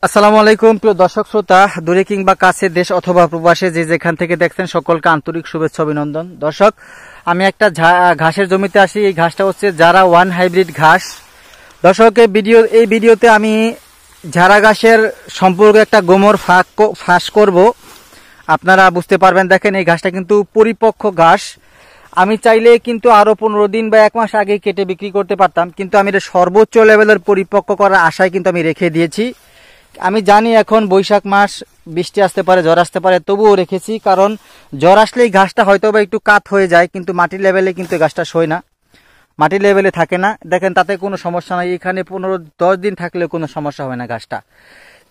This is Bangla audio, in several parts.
আসসালামু আলাইকুম প্রিয় দর্শক শ্রোতা, দূরে কিংবা কাছে, দেশ অথবা প্রবাসে যে যেখান থেকে দেখছেন সকলকে আন্তরিক শুভেচ্ছা অভিনন্দন। দর্শক, আমি একটা ঘাসের জমিতে আসি। এই ঘাসটা হচ্ছে জারা ওয়ান হাইব্রিড ঘাস। দর্শক, এই ভিডিওতে আমি ঝাড়া ঘাসের সম্পর্কে একটা গোমর ফাঁস করব, আপনারা বুঝতে পারবেন। দেখেন, এই ঘাসটা কিন্তু পরিপক্ক ঘাস। আমি চাইলে কিন্তু আরো 15 দিন বা 1 মাস আগে কেটে বিক্রি করতে পারতাম, কিন্তু আমি এটা সর্বোচ্চ লেভেলের পরিপক্ক করার আশায় কিন্তু আমি রেখে দিয়েছি। আমি জানি এখন বৈশাখ মাস, বৃষ্টি আসতে পারে, ঝড় আসতে পারে, তবুও রেখেছি। কারণ ঝড় আসলেই ঘাসটা হয়তো বা একটু কাত হয়ে যায়, কিন্তু মাটির লেভেলে কিন্তু ঘাসটা সয় না, মাটির লেভেলে থাকে না। দেখেন, তাতে কোনো সমস্যা নাই। এখানে 15-10 দিন থাকলে কোনো সমস্যা হয় না ঘাসটা।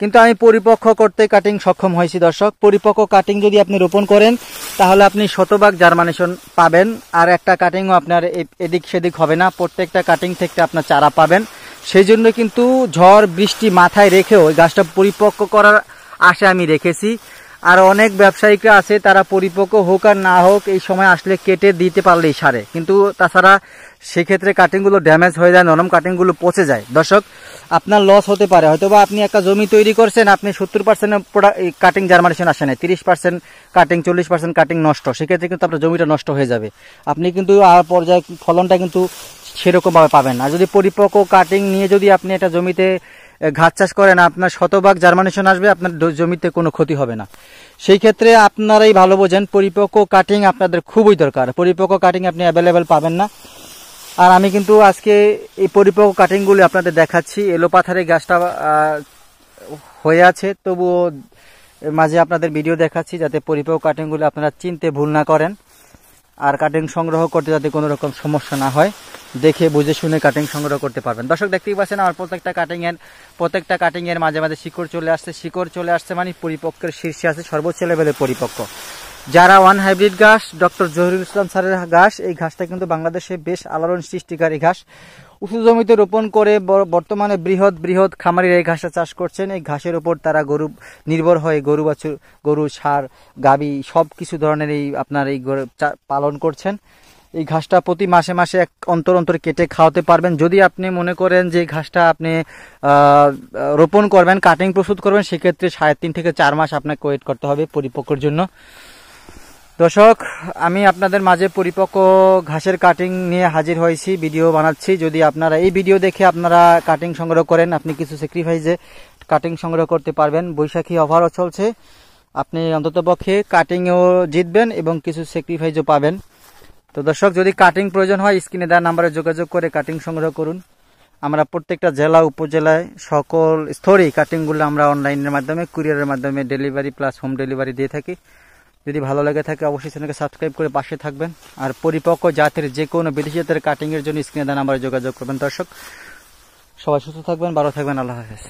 কিন্তু আমি পরিপক্ক করতে কাটিং সক্ষম হয়েছি। দর্শক, পরিপক্ক কাটিং যদি আপনি রোপণ করেন তাহলে আপনি শতভাগ জার্মানেশন পাবেন। আর একটা কাটিংও আপনার এদিক সেদিক হবে না, প্রত্যেকটা কাটিং থেকে আপনার চারা পাবেন। সেই জন্য কিন্তু ঝড় বৃষ্টি মাথায় রেখেও ওই গাছটা পরিপক্ক করার আশা আমি রেখেছি। আর অনেক ব্যবসায়িকরা আছে, তারা পরিপক্ক হোক আর না হোক এই সময় আসলে কেটে দিতে পারলেই সারে, কিন্তু তাছাড়া সেক্ষেত্রে কাটিংগুলো ড্যামেজ হয়ে যায়, নরম কাটিংগুলো পচে যায়। দর্শক, আপনার লস হতে পারে। হয়তোবা আপনি একটা জমি তৈরি করছেন, আপনি 70% কাটিং জার্মানেশন আসে না, 30% কাটিং, 40% কাটিং নষ্ট। সেক্ষেত্রে কিন্তু আপনার জমিটা নষ্ট হয়ে যাবে। আপনি কিন্তু আর পর্যায়ে ফলনটা কিন্তু সেরকমভাবে পাবেন না। যদি পরিপক্ক কাটিং নিয়ে যদি আপনি একটা জমিতে ঘাস চাষ করেন, আপনার শতভাগ জার্মানেশন আসবে, আপনার জমিতে কোনো ক্ষতি হবে না। সেই ক্ষেত্রে আপনারাই ভালো বোঝেন, পরিপক্ক কাটিং আপনাদের খুবই দরকার। পরিপক্ক কাটিং আপনি অ্যাভেলেবেল পাবেন না। আর আমি কিন্তু আজকে এই পরিপক্ক কাটিংগুলি আপনাদের দেখাচ্ছি। এলোপাথারে গাছটা হয়ে আছে, তবুও মাঝে আপনাদের ভিডিও দেখাচ্ছি যাতে পরিপক্ক কাটিংগুলি আপনারা চিনতে ভুল না করেন। আর কাটিং সংগ্রহ করতে যাতে কোনো রকম সমস্যা না হয়, দেখে বুঝে শুনে কাটিং সংগ্রহ করতে পারবেন। দর্শক, দেখতেই পাচ্ছেন আমার প্রত্যেকটা কাটিং এর মাঝে মাঝে শিকড় চলে আসছে। শিকড় চলে আসছে মানে পরিপক্কের শীর্ষে আছে, সর্বোচ্চ লেভেলে পরিপক্ক। যারা ওয়ান হাইব্রিড ঘাস, ডক্টর জহিরুল ইসলাম স্যারের ঘাস। এই ঘাসটা কিন্তু বাংলাদেশে বেশ আলোড়ন সৃষ্টিকারী ঘাস। উঁচু জমিতে রোপণ করে বর্তমানে বৃহৎ খামারিরা এই ঘাসটা চাষ করছেন। এই ঘাসের উপর তারা নির্ভর হয়ে গরু, ষাঁড়, গাভী সবকিছু ধরনের আপনার এই পালন করছেন। এই ঘাসটা প্রতি মাসে মাসে অন্তর কেটে খাওয়াতে পারবেন। যদি আপনি মনে করেন যে ঘাসটা আপনি রোপণ করবেন, কাটিং প্রস্তুত করবেন, সেক্ষেত্রে 3.5 থেকে 4 মাস আপনাকে ওয়েট করতে হবে পরিপক্কর জন্য। দর্শক, আমি আপনাদের মাঝে পরিপক্ক ঘাসের কাটিং নিয়ে হাজির হয়েছি, ভিডিও বানাচ্ছি। যদি আপনারা এই ভিডিও দেখে আপনারা কাটিং সংগ্রহ করেন, আপনি কিছু স্যাক্রিফাইসে কাটিং সংগ্রহ করতে পারবেন। বৈশাখী অফারও চলছে, আপনি অন্ততপক্ষে কাটিংও জিতবেন এবং কিছু স্যাক্রিফাইসও পাবেন। তো দর্শক, যদি কাটিং প্রয়োজন হয় স্ক্রিনে দেওয়া নাম্বারে যোগাযোগ করে কাটিং সংগ্রহ করুন। আমরা প্রত্যেকটা জেলা উপজেলায় সকল স্তরেই কাটিংগুলো আমরা অনলাইনের মাধ্যমে, কুরিয়ারের মাধ্যমে ডেলিভারি প্লাস হোম ডেলিভারি দিয়ে থাকি। যদি ভালো লাগে থাকে অবশ্যই চ্যানেলকে সাবস্ক্রাইব করে পাশে থাকবেন। আর পরিপক্ক জাতের যে কোনো বিদেশি জাতের কাটিংয়ের জন্য স্ক্রিনে দেওয়া নাম্বারে যোগাযোগ করবেন। দর্শক, সবাই সুস্থ থাকবেন, ভালো থাকবেন, আল্লাহ হাফেজ।